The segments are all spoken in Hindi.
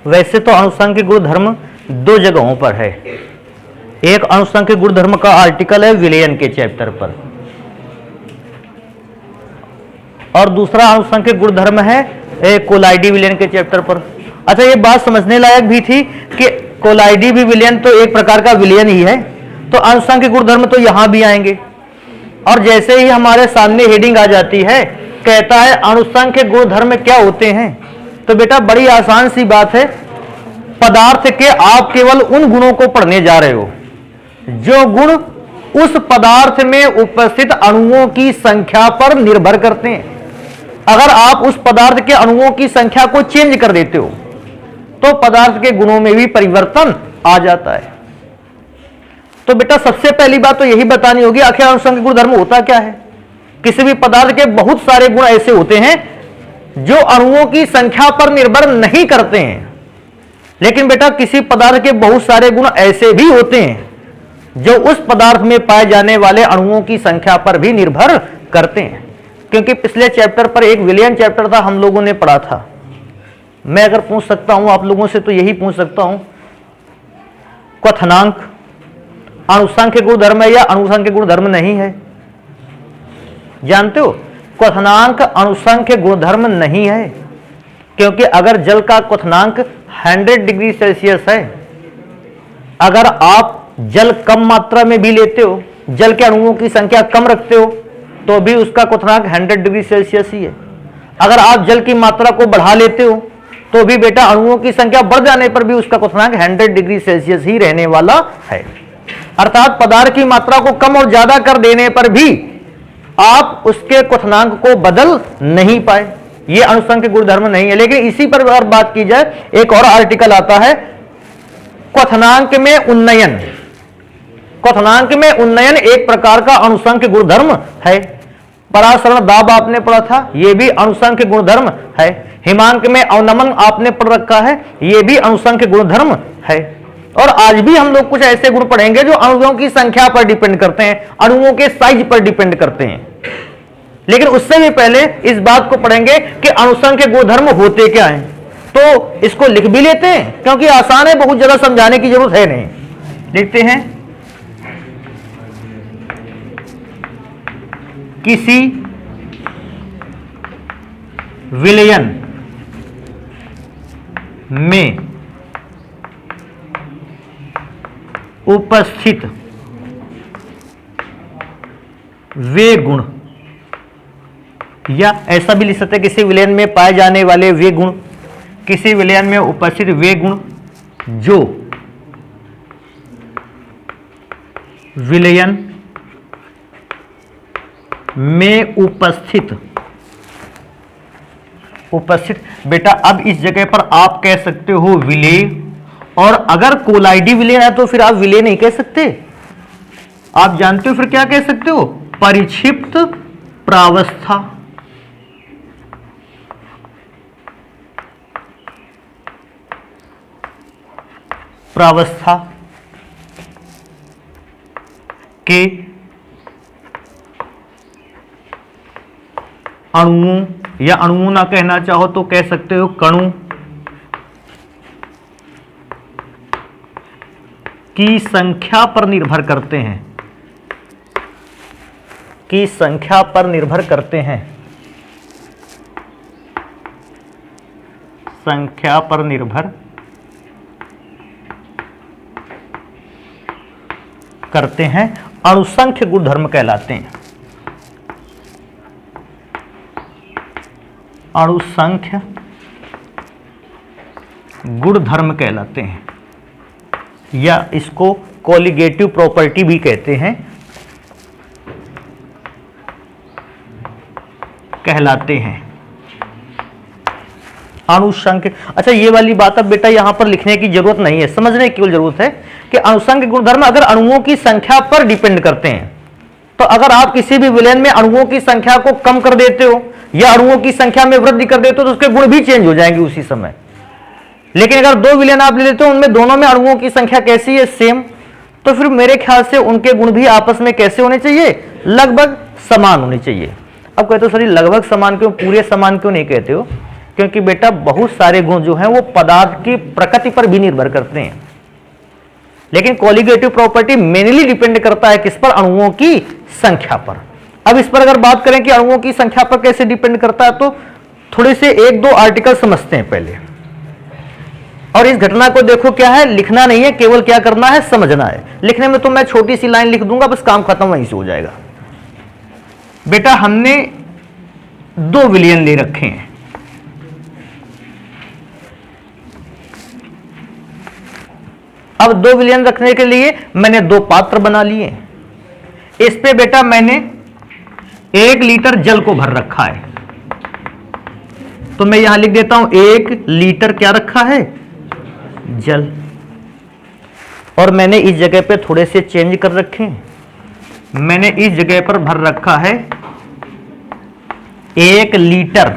वैसे तो अनुसंख्यिक गुणधर्म दो जगहों पर है। एक अनुसंख्यिक गुणधर्म का आर्टिकल है विलयन के चैप्टर पर, और दूसरा अनुसंख्यिक गुणधर्म है कोलाइडी विलयन के चैप्टर पर। अच्छा, ये बात समझने लायक भी थी कि कोलाइडी भी विलयन तो एक प्रकार का विलयन ही है, तो अनुसंख्यिक गुणधर्म तो यहां भी आएंगे। और जैसे ही हमारे सामने हेडिंग आ जाती है, कहता है अनुसंख्यिक गुणधर्म क्या होते हैं, तो बेटा बड़ी आसान सी बात है, पदार्थ के आप केवल उन गुणों को पढ़ने जा रहे हो जो गुण उस पदार्थ में उपस्थित अणुओं की संख्या पर निर्भर करते हैं। अगर आप उस पदार्थ के अणुओं की संख्या को चेंज कर देते हो तो पदार्थ के गुणों में भी परिवर्तन आ जाता है। तो बेटा सबसे पहली बात तो यही बतानी होगी आखिर अनुसंख्यिक गुणधर्म होता क्या है। किसी भी पदार्थ के बहुत सारे गुण ऐसे होते हैं जो अणुओं की संख्या पर निर्भर नहीं करते हैं, लेकिन बेटा किसी पदार्थ के बहुत सारे गुण ऐसे भी होते हैं जो उस पदार्थ में पाए जाने वाले अणुओं की संख्या पर भी निर्भर करते हैं। क्योंकि पिछले चैप्टर पर एक विलयन चैप्टर था, हम लोगों ने पढ़ा था। मैं अगर पूछ सकता हूं आप लोगों से तो यही पूछ सकता हूं, क्वथनांक अनुसंख्यिक गुणधर्म है या अनुसंख्यिक गुणधर्म नहीं है? जानते हो, क्वथनांक अनुसंख्यिक गुणधर्म नहीं है, क्योंकि अगर जल का क्वथनांक 100 डिग्री सेल्सियस है, अगर आप जल कम मात्रा में भी लेते हो, जल के अणुओं की संख्या कम रखते हो, तो भी उसका क्वथनांक 100 डिग्री सेल्सियस ही है। अगर आप जल की मात्रा को बढ़ा लेते हो तो भी बेटा अणुओं की संख्या बढ़ जाने पर भी उसका क्वथनांक 100 डिग्री सेल्सियस ही रहने वाला है। अर्थात पदार्थ की मात्रा को कम और ज्यादा कर देने पर भी आप उसके क्वथनांक को बदल नहीं पाए, यह अनुसंख्यिक गुणधर्म नहीं है। लेकिन इसी पर अगर बात की जाए, एक और आर्टिकल आता है क्वथनांक में उन्नयन। क्वथनांक में उन्नयन एक प्रकार का अनुसंख्यिक गुणधर्म है। परासरण दाब आपने पढ़ा था, यह भी अनुसंख्यिक गुणधर्म है। हिमांक में अवनमन आपने पढ़ रखा है, यह भी अनुसंख्यिक गुणधर्म है। और आज भी हम लोग कुछ ऐसे गुण पढ़ेंगे जो अणुओं की संख्या पर डिपेंड करते हैं, अणुओं के साइज पर डिपेंड करते हैं। लेकिन उससे भी पहले इस बात को पढ़ेंगे कि अनुसंख्यिक गुणधर्म होते क्या हैं। तो इसको लिख भी लेते हैं क्योंकि आसान है, बहुत ज्यादा समझाने की जरूरत है नहीं। लिखते हैं, किसी विलयन में उपस्थित वे गुण, या ऐसा भी लिख सकते हैं किसी विलयन में पाए जाने वाले वे गुण, किसी विलयन में उपस्थित वे गुण जो विलयन में उपस्थित बेटा अब इस जगह पर आप कह सकते हो विलेय, और अगर कोलाइडी विलयन है तो फिर आप विलेय नहीं कह सकते, आप जानते हो फिर क्या कह सकते हो? परिक्षिप्त प्रावस्था। प्रावस्था के अणुओं, या अणुओं ना कहना चाहो तो कह सकते हो कणों की संख्या पर निर्भर करते हैं, की संख्या पर निर्भर करते हैं, संख्या पर निर्भर करते हैं, अनुसंख्यिक गुणधर्म कहलाते हैं। अनुसंख्य गुणधर्म कहलाते हैं, या इसको कोलिगेटिव प्रॉपर्टी भी कहते हैं, कहलाते हैं अनुसंख्यिक। अच्छा, ये वाली बात अब बेटा यहां पर लिखने की जरूरत नहीं है, समझने की केवल जरूरत है कि अनुसंख्यिक गुणधर्म अगर अणुओं की संख्या पर डिपेंड करते हैं, तो अगर आप किसी भी विलयन में अणुओं की संख्या को कम कर देते हो या अणुओं की संख्या में वृद्धि कर देते हो तो उसके गुण भी चेंज हो जाएंगे उसी समय। लेकिन अगर दो विलयन आप ले लेते हो, उनमें दोनों में अणुओं की संख्या कैसी है? सेम, तो फिर मेरे ख्याल से उनके गुण भी आपस में कैसे होने चाहिए? लगभग समान होने चाहिए। अब कहते हो सर लगभग समान क्यों, पूरे समान क्यों नहीं कहते हो? क्योंकि बेटा बहुत सारे गुण जो हैं वो पदार्थ की प्रकृति पर भी निर्भर करते हैं, लेकिन कॉलिगेटिव प्रॉपर्टी मेनली डिपेंड करता है किस पर? अणुओं की संख्या पर। अब इस पर अगर बात करें कि अणुओं की संख्या पर कैसे डिपेंड करता है, तो थोड़े से एक दो आर्टिकल समझते हैं पहले। और इस घटना को देखो, क्या है, लिखना नहीं है, केवल क्या करना है, समझना है। लिखने में तो मैं छोटी सी लाइन लिख दूंगा, बस काम खत्म वहीं से हो जाएगा। बेटा हमने 2 विलयन ले रखे हैं, अब 2 विलयन रखने के लिए मैंने 2 पात्र बना लिए। इस पे बेटा मैंने 1 लीटर जल को भर रखा है, तो मैं यहां लिख देता हूं 1 लीटर क्या रखा है? जल। और मैंने इस जगह पे थोड़े से चेंज कर रखे हैं, मैंने इस जगह पर भर रखा है 1 लीटर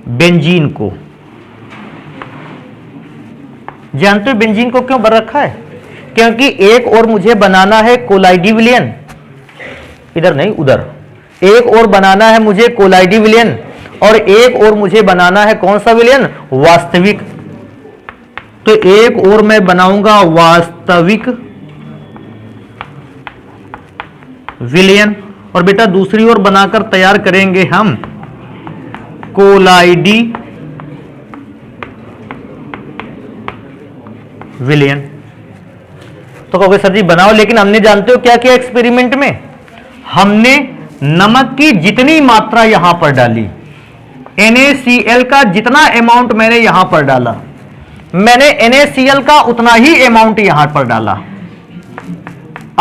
बेंजीन को। जानते हो बेंजीन को क्यों भर रखा है? क्योंकि एक और मुझे बनाना है कोलाइडी विलयन, इधर नहीं उधर, एक और बनाना है मुझे कोलाइडी विलयन, और एक और मुझे बनाना है कौन सा विलयन? वास्तविक। तो एक और मैं बनाऊंगा वास्तविक विलयन, और बेटा दूसरी ओर बनाकर तैयार करेंगे हम कोलाइडी विलयन। तो कहोगे सर जी बनाओ, लेकिन हमने जानते हो क्या किया एक्सपेरिमेंट में? हमने नमक की जितनी मात्रा यहां पर डाली, NaCl का जितना अमाउंट मैंने यहां पर डाला, मैंने NaCl का उतना ही अमाउंट यहां पर डाला।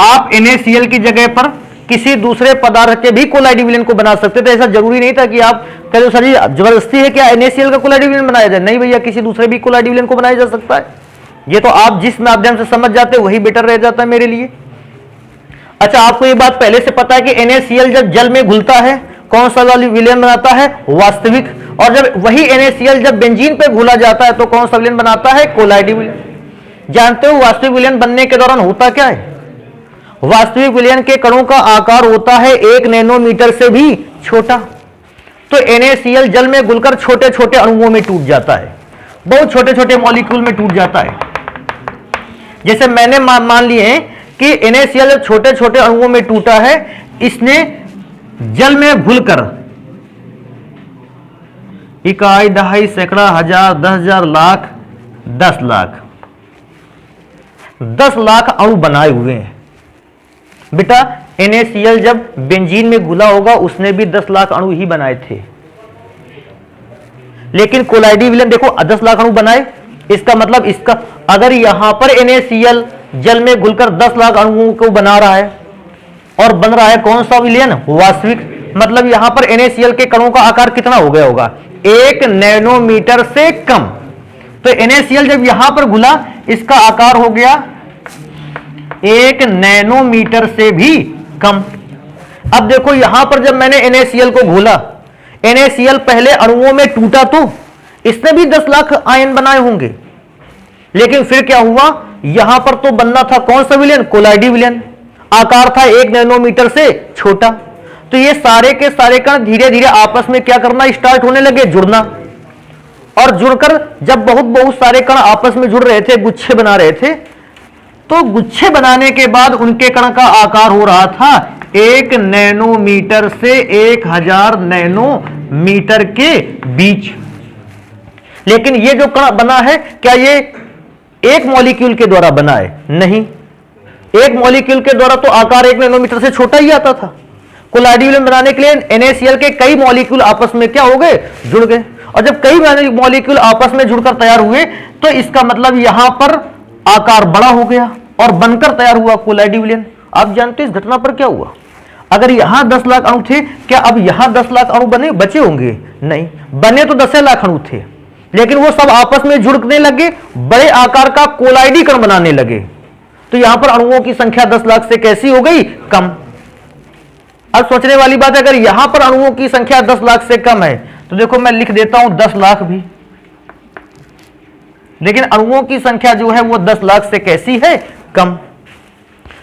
आप NaCl की जगह पर किसी दूसरे पदार्थ के भी कोलाइडी विलयन को बना सकते थे, ऐसा जरूरी नहीं था कि आप कह दो सर जी जबरदस्ती है क्या NaCl का कोलाइडी विलयन बनाया जाए। नहीं भैया, किसी दूसरे भी कोलाइडी विलयन को बनाया जा सकता है। ये तो आप जिस माध्यम से समझ जाते वही बेटर रह जाता है मेरे लिए। अच्छा, आपको ये बात पहले से पता है कि NaCl जब जल में घुलता है कौन सा विलयन बनाता है? वास्तविक। और जब वही NaCl जब बेंजीन पे घुला जाता है तो कौन सा विलयन बनाता है? कोलाइडी विलयन। जानते हो वास्तविक विलयन बनने के दौरान होता क्या है? वास्तविक विलयन के कणों का आकार होता है 1 नैनोमीटर से भी छोटा। तो NaCl जल में घुलकर छोटे छोटे अणुओं में टूट जाता है, बहुत छोटे छोटे मॉलिक्यूल में टूट जाता है। जैसे मैंने मान लिए कि NaCl छोटे छोटे अणुओं में टूटा है, इसने जल में घुलकर इकाई, दहाई, सैकड़ा, हजार, 10,000, लाख, 10 लाख 10 लाख अणु बनाए हुए हैं। बेटा NaCl जब बेंजीन में घुला होगा उसने भी 10 लाख अणु ही बनाए थे, लेकिन कोलाइडी विलयन देखो 10 लाख अणु बनाए। इसका मतलब इसका अगर यहां पर NaCl जल में घुलकर 10 लाख अणुओं को बना रहा है और बन रहा है कौन सा विलयन? वास्तविक। मतलब यहां पर NaCl के कणों का आकार कितना हो गया होगा? 1 नैनोमीटर से कम। तो NaCl जब यहां पर घुला इसका आकार हो गया 1 नैनोमीटर से भी कम। अब देखो यहां पर जब मैंने NaCl को घोला, NaCl पहले अणुओं में टूटा तो इसने भी 10 लाख आयन बनाए होंगे, लेकिन फिर क्या हुआ? यहां पर तो बनना था कौन सा विलयन? कोलाइडी विलयन। आकार था 1 नैनोमीटर से छोटा। तो ये सारे के सारे कण धीरे धीरे आपस में क्या करना स्टार्ट होने लगे? जुड़ना। और जुड़कर जब बहुत बहुत सारे कण आपस में जुड़ रहे थे, गुच्छे बना रहे थे, तो गुच्छे बनाने के बाद उनके कण का आकार हो रहा था 1 नैनोमीटर से 1000 नैनोमीटर के बीच। लेकिन ये जो कण बना है क्या ये एक मॉलिक्यूल के द्वारा बना है? नहीं, एक मॉलिक्यूल के द्वारा तो आकार 1 नैनोमीटर से छोटा ही आता था। कोलाइडी विलयन बनाने के लिए NaCl के कई मॉलिक्यूल आपस में क्या हो गए? जुड़ गए। और जब कई मॉलिक्यूल आपस में जुड़कर तैयार हुए तो इसका मतलब यहां पर आकार बड़ा हो गया और बनकर तैयार हुआ कोलाइडी विलयन। आप जानते हैं इस घटना पर क्या हुआ? अगर यहां 10 लाख अणु थे, क्या अब यहां 10 लाख अणु बचे होंगे? नहीं, बने तो 10 लाख अणु थे, लेकिन वो सब आपस में जुड़ने लगे, बड़े आकार का कोलाइडी कण बनाने लगे। तो यहां पर अणुओं की संख्या 10 लाख से कैसी हो गई? कम। अब सोचने वाली बात है, अगर यहां पर अणुओं की संख्या 10 लाख से कम है तो देखो मैं लिख देता हूं 10 लाख भी, लेकिन अणुओं की संख्या जो है वो 10 लाख से कैसी है? कम।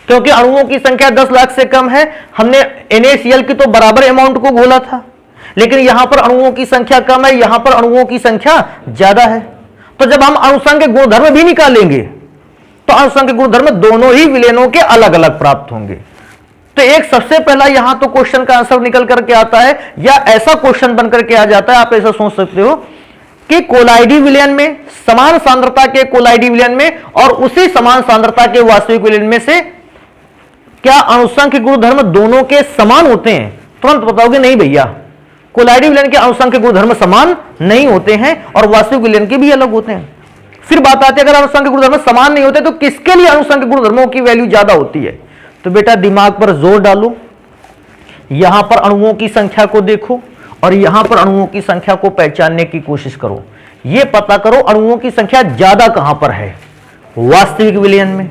क्योंकि अणुओं की संख्या 10 लाख से कम है, हमने NaCl की तो बराबर अमाउंट को घोला था, लेकिन यहां पर अणुओं की संख्या कम है, यहां पर अणुओं की संख्या ज्यादा है। तो जब हम अणुसंघ के गुणधर्म भी निकालेंगे तो अणुसंघ के गुणधर्म दोनों ही विलयनों के अलग अलग प्राप्त होंगे। तो एक सबसे पहला यहां तो क्वेश्चन का आंसर निकल करके आता है, या ऐसा क्वेश्चन बनकर के आ जाता है, आप ऐसा सोच सकते हो कि कोलाइडी विलयन में, समान सांद्रता के कोलाइडी विलयन में और उसी समान सांद्रता के वास्तविक विलयन में से क्या अणुसंघ के गुणधर्म दोनों के समान होते हैं? तुरंत बताओगे नहीं भैया, कोलाइडी विलयन के अणुसंघ के गुणधर्म समान नहीं होते हैं और वास्तविक विलयन के भी अलग होते हैं। फिर बात आती है, अगर अणुसंघ के गुणधर्म समान नहीं होते तो किसके लिए अणुसंघ के गुणधर्मों की वैल्यू ज्यादा होती है? तो बेटा दिमाग पर जोर डालो, यहां पर अणुओं की संख्या को देखो और यहां पर अणुओं की संख्या को पहचानने की कोशिश करो। यह पता करो अणुओं की संख्या ज्यादा कहां पर है, वास्तविक विलयन में।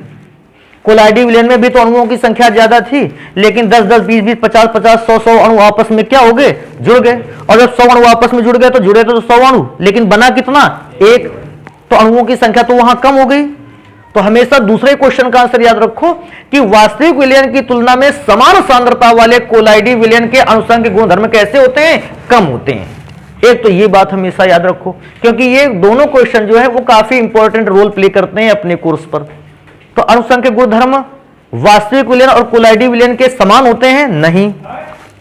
कोलाइडी विलयन में भी तो अणुओं की संख्या ज्यादा थी, लेकिन 10-10, 20-20, 50-50, 100-100 अणु आपस में क्या हो गए, जुड़ गए। और जब 100 अणु आपस में जुड़ गए तो जुड़े तो 100 अणु, लेकिन बना कितना, एक। तो अणुओं की संख्या तो वहां कम हो गई। तो हमेशा दूसरे क्वेश्चन का आंसर याद रखो कि वास्तविक विलयन की तुलना में समान सांद्रता वाले कोलाइडी विलयन के अणुसंघ के गुणधर्म कैसे होते हैं, कम होते हैं। एक तो ये बात हमेशा याद रखो, क्योंकि ये दोनों क्वेश्चन जो है वो काफी इंपॉर्टेंट रोल प्ले करते हैं अपने कोर्स पर। तो अणुसंघ के गुणधर्म वास्तविक विलयन और कोलाइडी विलयन के समान होते हैं? नहीं।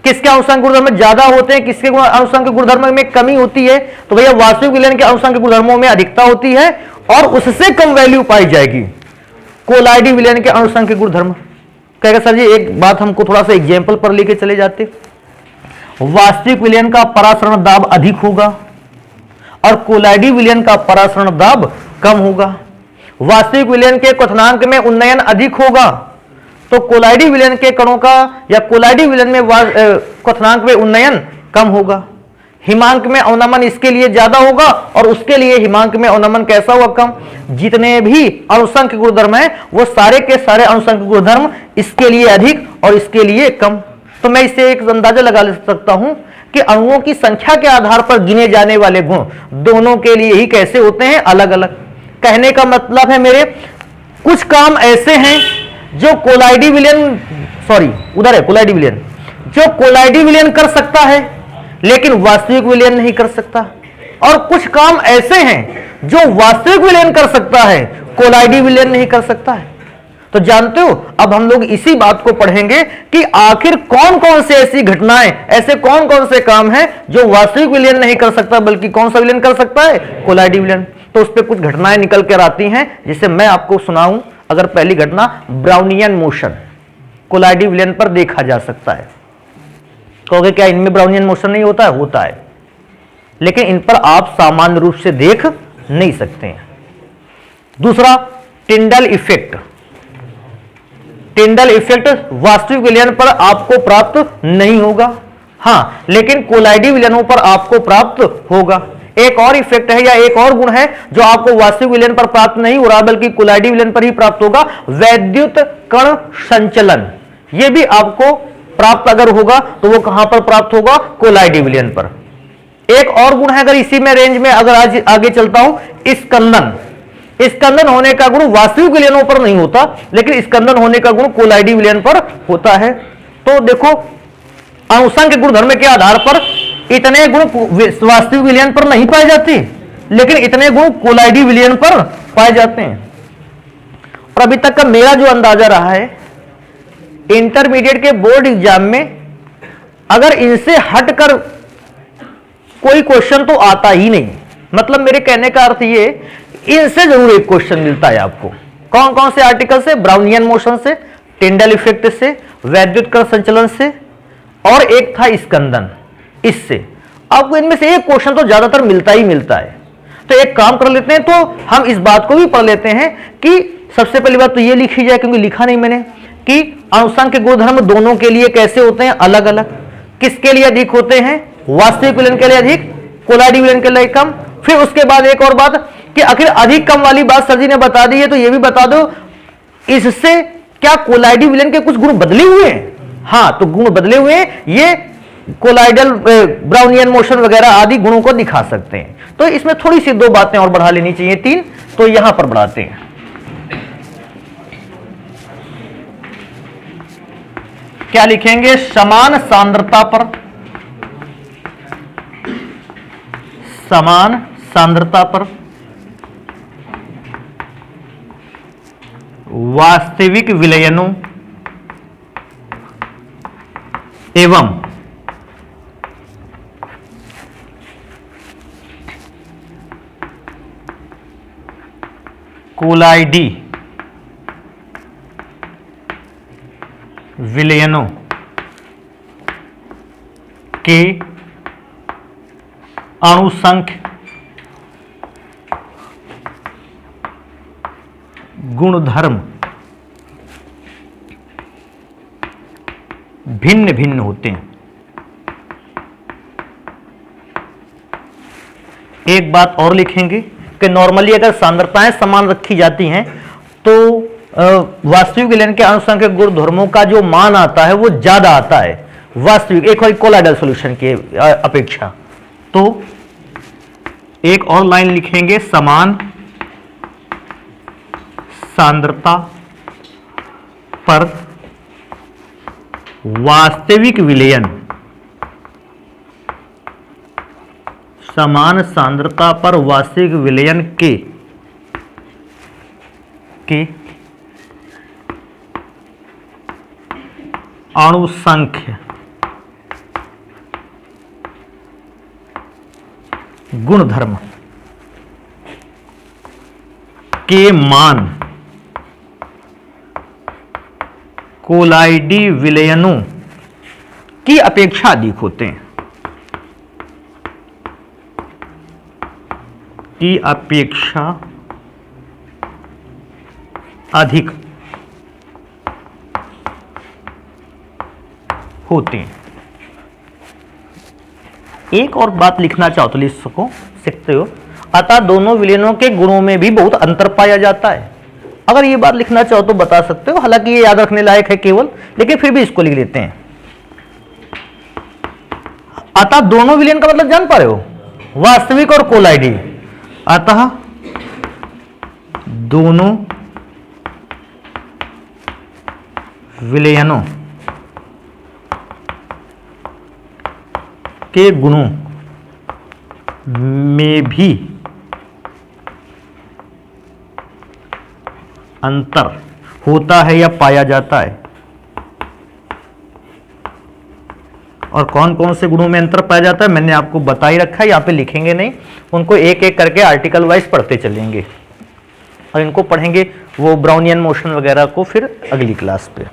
किसके अणुसंघ गुणधर्म ज्यादा होते हैं, किसके अणुसंघ गुणधर्म में कमी होती है? तो भैया वास्तविक विलयन के अणुसंघ गुणधर्मों में अधिकता होती है और उससे कम वैल्यू पाई जाएगी कोलाइडी विलयन के अणुसंघ के गुणधर्म। कहेगा सर जी एक बात हमको थोड़ा सा एग्जाम्पल पर लेके चले जाते। वास्तविक विलयन का परासरण दाब अधिक होगा और कोलाइडी विलयन का परासरण दाब कम होगा। वास्तविक विलयन के क्वथनांक में उन्नयन अधिक होगा तो कोलाइडी विलयन के कणों का, या कोलाइडी विलयन में क्वथनांक में उन्नयन कम होगा। हिमांक में अवनमन इसके लिए ज्यादा होगा और उसके लिए हिमांक में अवनमन कैसा हुआ, कम। जितने भी अणुसंघ के गुणधर्म है वो सारे के सारे अणुसंघ के गुणधर्म इसके लिए अधिक और इसके लिए कम। तो मैं इससे एक अंदाजा लगा सकता हूं कि अणुओं की संख्या के आधार पर गिने जाने वाले गुण दोनों के लिए ही कैसे होते हैं, अलग अलग। कहने का मतलब है मेरे, कुछ काम ऐसे हैं जो कोलाइडी विलयन, सॉरी उधर है कोलाइडी विलयन, जो कोलाइडी विलयन कर सकता है लेकिन वास्तविक विलयन नहीं कर सकता, और कुछ काम ऐसे हैं जो वास्तविक विलयन कर सकता है, कोलाइडी विलयन नहीं कर सकता है। तो जानते हो, अब हम लोग इसी बात को पढ़ेंगे कि आखिर कौन कौन से ऐसी घटनाएं, ऐसे कौन कौन से काम हैं जो वास्तविक विलयन नहीं कर सकता बल्कि कौन सा विलयन कर सकता है, कोलाइडी विलयन। तो उस पर कुछ घटनाएं निकल कर आती हैं जिसे मैं आपको सुनाऊं। अगर पहली घटना, ब्राउनियन मोशन कोलाइडी विलयन पर देखा जा सकता है। कहोगे क्या इनमें ब्राउनियन मोशन नहीं होता है? होता है, लेकिन इन पर आप सामान्य रूप से देख नहीं सकते हैं। दूसरा, टिंडल इफेक्ट। टिंडल इफेक्ट वास्तविक विलयन पर आपको प्राप्त नहीं होगा, हां लेकिन कोलाइडी विलयनों पर आपको प्राप्त होगा। एक और इफेक्ट है या एक और गुण है जो आपको वास्तविक विलयन पर प्राप्त नहीं हो रहा बल्कि कोलाइडी विलयन पर ही प्राप्त होगा, वैद्युत कण संचलन। यह भी आपको प्राप्त अगर होगा तो वो कहां पर प्राप्त होगा, कोलाइडी विलयन पर। एक और गुण है, अगर इसी में रेंज में अगर आज आगे चलता हूं, स्कंदन। स्कंदन होने का गुण वास्तविक विलयनों पर नहीं होता, लेकिन स्कंदन होने का गुण कोलाइडी विलयन पर होता है। तो देखो, अणुसंघ के गुणधर्म के आधार पर इतने गुण वास्तविक विलयन पर नहीं पाए जाते, लेकिन इतने गुण कोलाइडी विलयन पर पाए जाते हैं। और अभी तक का मेरा जो अंदाजा रहा है, इंटरमीडिएट के बोर्ड एग्जाम में अगर इनसे हटकर कोई क्वेश्चन तो आता ही नहीं। मतलब मेरे कहने का अर्थ ये, इनसे जरूर एक क्वेश्चन मिलता है आपको। कौन कौन से आर्टिकल से? ब्राउनियन मोशन से, टिंडल इफेक्ट से, वैद्युत कण संचलन से, और एक था स्कंदन। इससे आपको इनमें से एक क्वेश्चन तो ज्यादातर मिलता ही मिलता है। तो एक काम कर लेते हैं, तो हम इस बात को भी पढ़ लेते हैं कि सबसे पहली बात तो ये लिखी जाए, क्योंकि लिखा नहीं मैंने, कि अणुसंघ के गुणधर्म दोनों के लिए कैसे होते हैं, अलग अलग। किसके लिए अधिक होते हैं? वास्तविक विलयन के लिए अधिक, कोलाइडी विलयन के लिए कम। फिर उसके बाद एक और बात कि आखिर अधिक कम वाली बात सर जी ने बता दी है, तो ये भी बता दो इससे क्या कोलाइडी विलयन के कुछ गुण बदले हुए हैं? हां, तो गुण बदले हुए हैं, ये कोलाइडल ब्राउनियन मोशन वगैरह आदि गुणों को दिखा सकते हैं। तो इसमें थोड़ी सी दो बातें और बढ़ा लेनी चाहिए, 3, तो यहां पर बढ़ाते हैं। क्या लिखेंगे? समान सांद्रता पर समान सांद्रता पर वास्तविक विलयनों एवं कोलाइडी विलयनों के अणुसंख्य गुणधर्म भिन्न भिन्न होते हैं। एक बात और लिखेंगे कि नॉर्मली अगर सांद्रताएं समान रखी जाती हैं तो वास्तविक विलयन के अणुसंख्यक गुणधर्मों का जो मान आता है वो ज्यादा आता है वास्तविक एक और कोलाइडल सॉल्यूशन की अपेक्षा। तो एक और लाइन लिखेंगे, समान सांद्रता पर वास्तविक विलयन, समान सांद्रता पर वास्तविक विलयन के अणुसंख्य गुणधर्म के मान कोलाइडी विलयनों की अपेक्षा अधिक होते हैं, की अपेक्षा अधिक होते हैं। एक और बात लिखना चाहो तो लिख सकते हो, अतः दोनों विलयनों के गुणों में भी बहुत अंतर पाया जाता है। अगर ये बात लिखना चाहो तो बता सकते हो, हालांकि ये याद रखने लायक है केवल, लेकिन फिर भी इसको लिख लेते हैं। अतः दोनों विलयन का मतलब जान पा रहे हो, वास्तविक और कोलाइडी। अतः दोनों विलयनों के गुणों में भी अंतर होता है या पाया जाता है। और कौन कौन से गुणों में अंतर पाया जाता है मैंने आपको बता ही रखा है, यहां पे लिखेंगे नहीं, उनको एक एक करके आर्टिकल वाइज पढ़ते चलेंगे और इनको पढ़ेंगे वो ब्राउनियन मोशन वगैरह को फिर अगली क्लास पे।